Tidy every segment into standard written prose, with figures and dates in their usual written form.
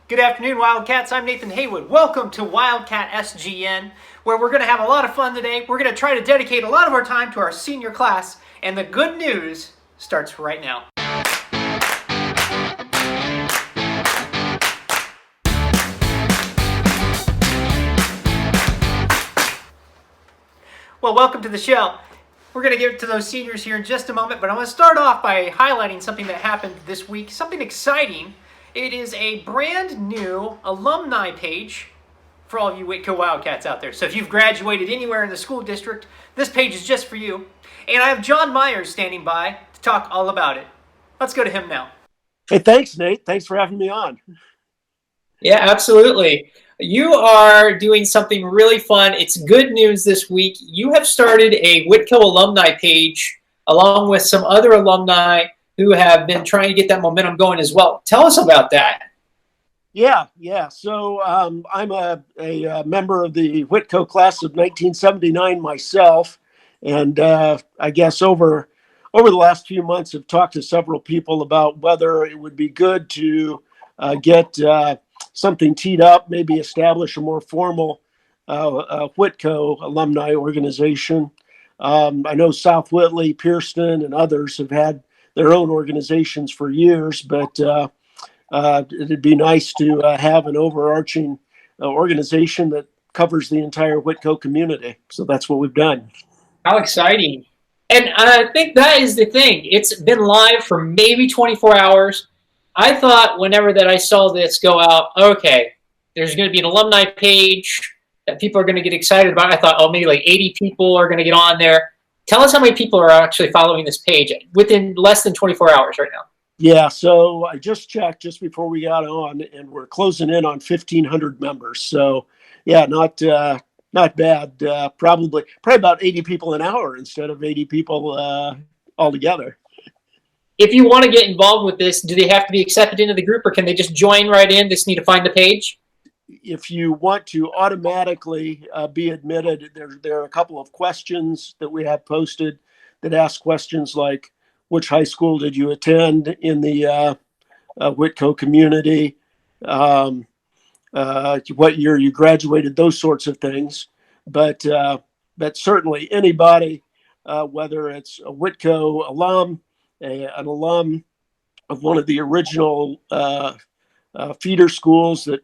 Good afternoon, Wildcats. I'm Nathan Haywood. Welcome to Wildcat SGN, where we're going to have a lot of fun today. We're going to try to dedicate a lot of our time to our senior class, and the good news starts right now. Well, welcome to the show. We're going to get to those seniors here in just a moment, but I'm going to start off by highlighting something that happened this week, something exciting. It is a brand new alumni page for all of you Whitco Wildcats out there. So if you've graduated anywhere in the school district, this page is just for you. And I have John Myers standing by to talk all about it. Let's go to him now. Hey, thanks, Nate. Thanks for having me on. Yeah, absolutely. You are doing something really fun. It's good news this week. You have started a Witco Alumni page along with some other alumni who have been trying to get that momentum going as well. Tell us about that. Yeah. So I'm a member of the Whitco class of 1979 myself, and I guess over the last few months have talked to several people about whether it would be good to get something teed up, maybe establish a more formal Whitco alumni organization. I know South Whitley, Pierceton, and others have had their own organizations for years, but it'd be nice to have an overarching organization that covers the entire Whitco community. So that's what we've done. How exciting. And I think that is the thing. It's been live for maybe 24 hours. I thought whenever that I saw this go out, okay, there's going to be an alumni page that people are going to get excited about. I thought, oh, maybe like 80 people are going to get on there. Tell us how many people are actually following this page within less than 24 hours right now. Yeah, so I just checked just before we got on, and we're closing in on 1,500 members. So, yeah, not bad. Probably about 80 people an hour instead of 80 people altogether. If you want to get involved with this, do they have to be accepted into the group, or can they just join right in? Just need to find the page? If you want to automatically be admitted, there are a couple of questions that we have posted that ask questions like, which high school did you attend in the Whitco community? What year you graduated? Those sorts of things. But certainly anybody, whether it's a Whitco alum, an alum of one of the original feeder schools that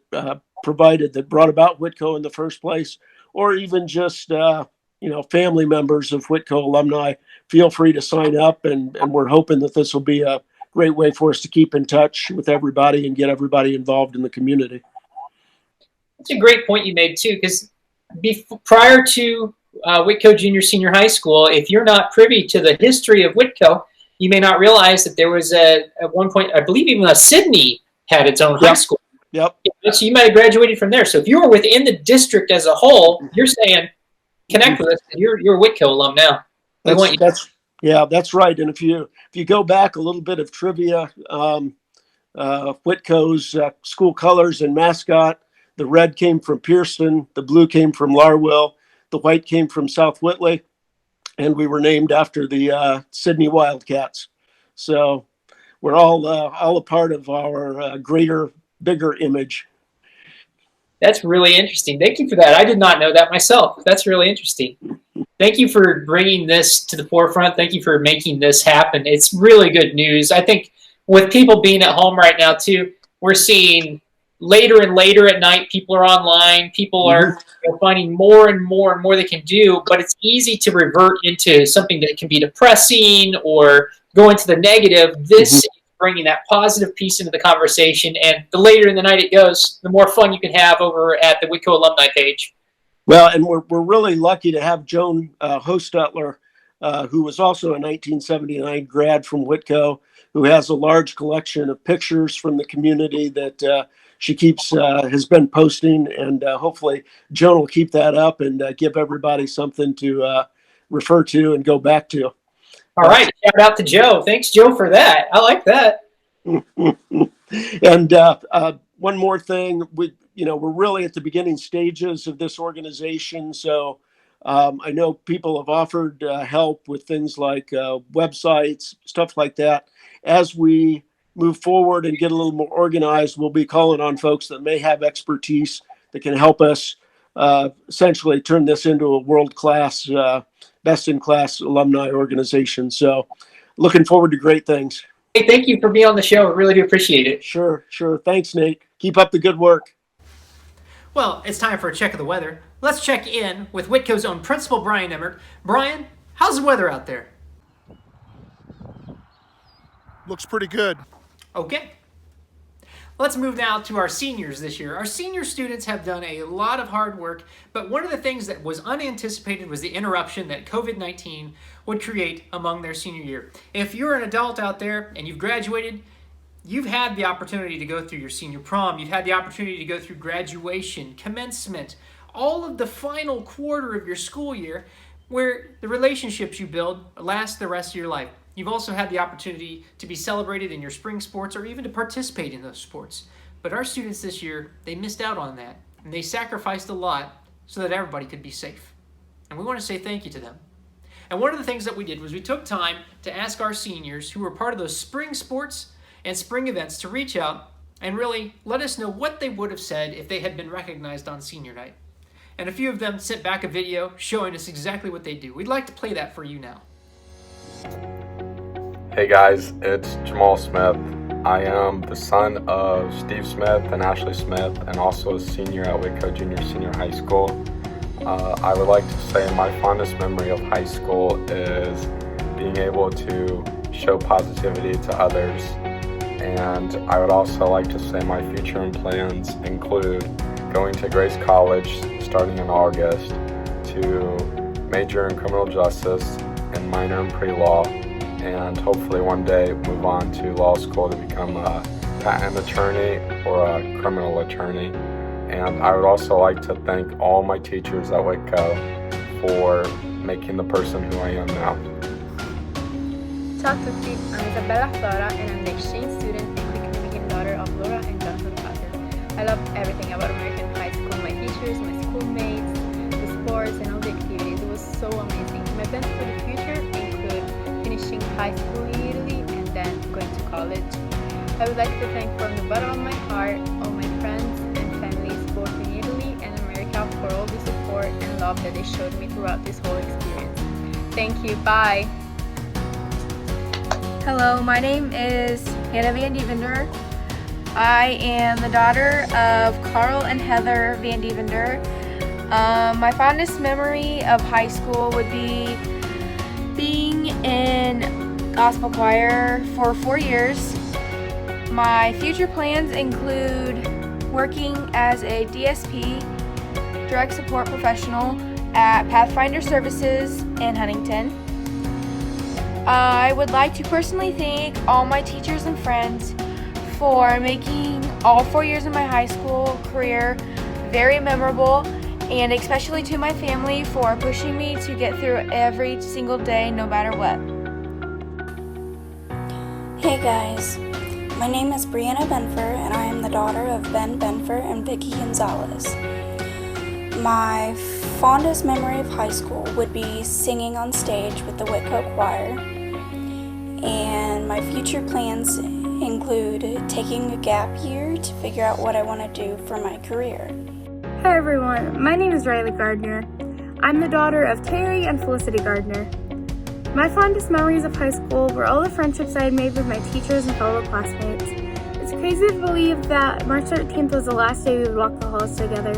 brought about Whitco in the first place, or even just family members of Whitco alumni, feel free to sign up, and we're hoping that this will be a great way for us to keep in touch with everybody and get everybody involved in the community. That's a great point you made too, because prior to Whitco Junior Senior High School, if you're not privy to the history of Whitco, you may not realize that there was at one point, I believe even Sydney had its own high school. Yep. So you might have graduated from there. So if you were within the district as a whole, you're saying, connect with us. You're a Whitco alum now. That's right. And if you go back a little bit of trivia, Whitco's school colors and mascot, the red came from Pierceton, the blue came from Larwill, the white came from South Whitley, and we were named after the Sydney Wildcats. So we're all a part of our bigger image. That's really interesting. Thank you for that. I did not know that myself. That's really interesting. Thank you for bringing this to the forefront. Thank you for making this happen. It's really good news. I think with people being at home right now too, we're seeing later and later at night, people are online. People are finding more and more they can do, but it's easy to revert into something that can be depressing or go into the negative. This is bringing that positive piece into the conversation, and the later in the night it goes, the more fun you can have over at the Witco Alumni page. Well, and we're really lucky to have Joan Hostutler, who was also a 1979 grad from Whitco, who has a large collection of pictures from the community that she has been posting, and hopefully Joan will keep that up and give everybody something to refer to and go back to. All right, shout out to Joe. Thanks, Joe, for that. I like that. And one more thing, we're really at the beginning stages of this organization, so I know people have offered help with things like websites, stuff like that. As we move forward and get a little more organized, we'll be calling on folks that may have expertise that can help us essentially turn this into a world-class, best-in-class alumni organization. So looking forward to great things. Hey, thank you for being on the show. I really do appreciate it. Sure. Thanks, Nate. Keep up the good work. Well, it's time for a check of the weather. Let's check in with Whitco's own principal, Brian Emmert. Brian, how's the weather out there? Looks pretty good. Okay. Let's move now to our seniors this year. Our senior students have done a lot of hard work, but one of the things that was unanticipated was the interruption that COVID-19 would create among their senior year. If you're an adult out there and you've graduated, you've had the opportunity to go through your senior prom, you've had the opportunity to go through graduation, commencement, all of the final quarter of your school year where the relationships you build last the rest of your life. You've also had the opportunity to be celebrated in your spring sports or even to participate in those sports. But our students this year, they missed out on that. And they sacrificed a lot so that everybody could be safe. And we want to say thank you to them. And one of the things that we did was we took time to ask our seniors who were part of those spring sports and spring events to reach out and really let us know what they would have said if they had been recognized on senior night. And a few of them sent back a video showing us exactly what they do. We'd like to play that for you now. Hey guys, it's Jamal Smith. I am the son of Steve Smith and Ashley Smith, and also a senior at Whitko Junior Senior High School. I would like to say my fondest memory of high school is being able to show positivity to others. And I would also like to say my future and plans include going to Grace College starting in August, to major in criminal justice and minor in pre-law, and hopefully one day move on to law school to become a patent attorney or a criminal attorney. And I would also like to thank all my teachers at Whitko for making the person who I am now. Ciao a tutti, I'm Isabella Flora and I'm the exchange student and the Canadian daughter of Laura and Jonathan Potter. I love everything about American high school, my teachers, my schoolmates, the sports and all the activities. It was so amazing. My plans for the future include finishing high school in Italy and then going to college. I would like to thank from the bottom of my heart all my friends and families both in Italy and America for all the support and love that they showed me throughout this whole experience. Thank you, bye! Hello, my name is Hannah Van Devender. I am the daughter of Carl and Heather Van Devender. My fondest memory of high school would be being in gospel choir for 4 years. My future plans include working as a DSP, direct support professional at Pathfinder Services in Huntington. I would like to personally thank all my teachers and friends for making all 4 years of my high school career very memorable, and especially to my family for pushing me to get through every single day no matter what. Hey guys, my name is Brianna Benfer and I am the daughter of Ben Benfer and Vicky Gonzalez. My fondest memory of high school would be singing on stage with the Whitco Choir, and my future plans include taking a gap year to figure out what I want to do for my career. Hi everyone, my name is Riley Gardner. I'm the daughter of Terry and Felicity Gardner. My fondest memories of high school were all the friendships I had made with my teachers and fellow classmates. It's crazy to believe that March 13th was the last day we would walk the halls together.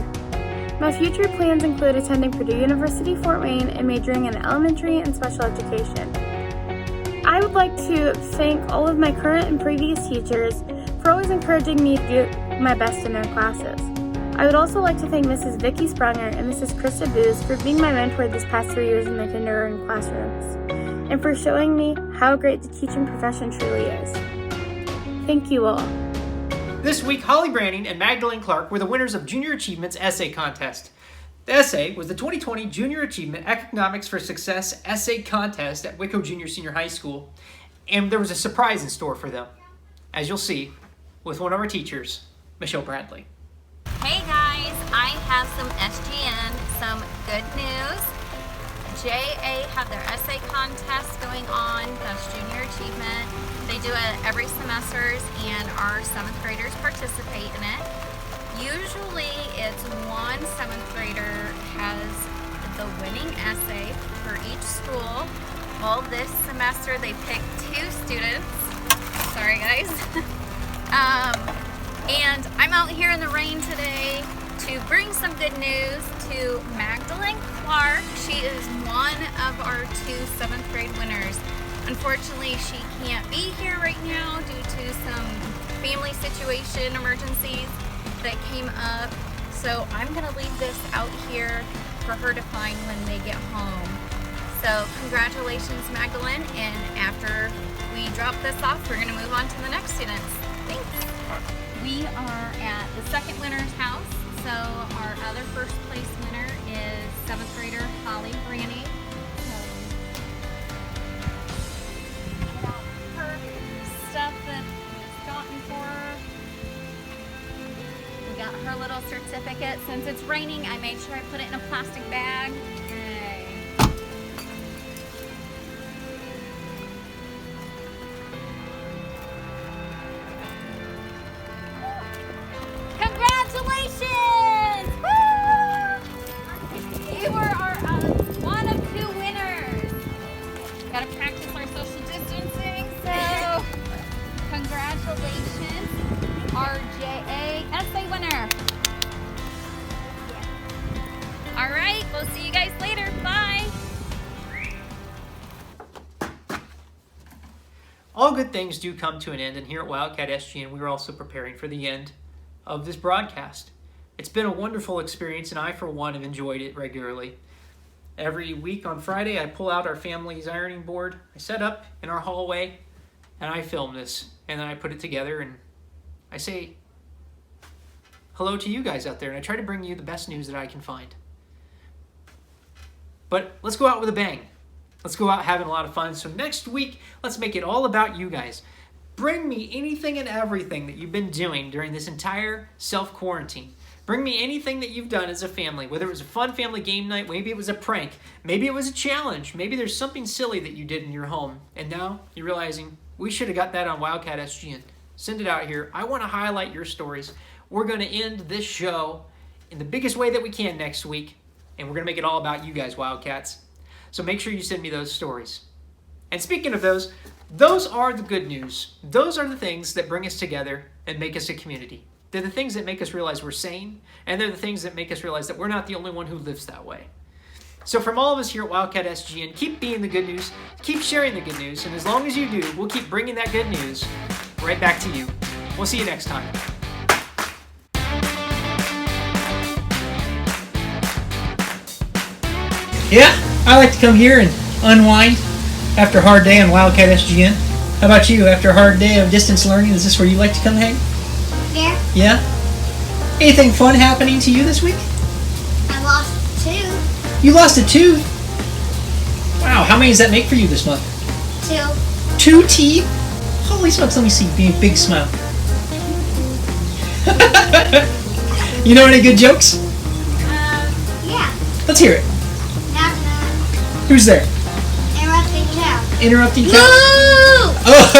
My future plans include attending Purdue University, Fort Wayne, and majoring in elementary and special education. I would like to thank all of my current and previous teachers for always encouraging me to do my best in their classes. I would also like to thank Mrs. Vicky Sprunger and Mrs. Krista Booz for being my mentor these past 3 years in the kindergarten classrooms, and for showing me how great the teaching profession truly is. Thank you all. This week, Holly Branning and Magdalene Clark were the winners of Junior Achievement's essay contest. The essay was the 2020 Junior Achievement Economics for Success essay contest at Whitko Junior Senior High School, and there was a surprise in store for them, as you'll see with one of our teachers, Michelle Bradley. Hey guys, I have some SGN, some good news. JA have their essay contest going on. That's Junior Achievement. They do it every semester, and our 7th graders participate in it. Usually it's one 7th grader has the winning essay for each school. Well, this semester they picked 2 students. Sorry guys. And I'm out here in the rain today to bring some good news to Magdalene Clark. She is one of our 2 7th grade winners. Unfortunately, she can't be here right now due to some family situation emergencies that came up. So I'm gonna leave this out here for her to find when they get home. So congratulations, Magdalene, and after we drop this off, we're gonna move on to the next students. Thanks. We are at the 2nd winner's house. So our other 1st place winner is 7th grader Holly Branny. So get out her stuff that was gotten for her. We got her little certificate. Since it's raining, I made sure I put it in a plastic bag. Yay. Congratulations! Woo! You were our one of 2 winners. Gotta practice our social distancing, so congratulations, our JA essay winner. All right, we'll see you guys later. Bye. All good things do come to an end, and here at Wildcat SGN, we are also preparing for the end of this broadcast. It's been a wonderful experience, and I, for one, have enjoyed it regularly. Every week on Friday, I pull out our family's ironing board, I set up in our hallway, and I film this, and then I put it together, and I say hello to you guys out there, and I try to bring you the best news that I can find. But let's go out with a bang. Let's go out having a lot of fun. So next week, let's make it all about you guys. Bring me anything and everything that you've been doing during this entire self-quarantine. Bring me anything that you've done as a family, whether it was a fun family game night, maybe it was a prank, maybe it was a challenge, maybe there's something silly that you did in your home, and now you're realizing we should have got that on Wildcat SGN. Send it out here. I want to highlight your stories. We're going to end this show in the biggest way that we can next week, and we're going to make it all about you guys, Wildcats. So make sure you send me those stories. And speaking of those are the good news. Those are the things that bring us together and make us a community. They're the things that make us realize we're sane, and they're the things that make us realize that we're not the only one who lives that way. So from all of us here at Wildcat SGN, keep being the good news, keep sharing the good news, and as long as you do, we'll keep bringing that good news right back to you. We'll see you next time. Yeah, I like to come here and unwind after a hard day on Wildcat SGN. How about you? After a hard day of distance learning, is this where you like to come hang? Yeah. Yeah? Anything fun happening to you this week? I lost a tooth. You lost a tooth? Wow, how many does that make for you this month? 2. 2 teeth? Holy smokes, let me see. Big smile. You know any good jokes? Yeah. Let's hear it. Knock knock. Who's there? Interrupting cow. Interrupting cow? Moo! Oh!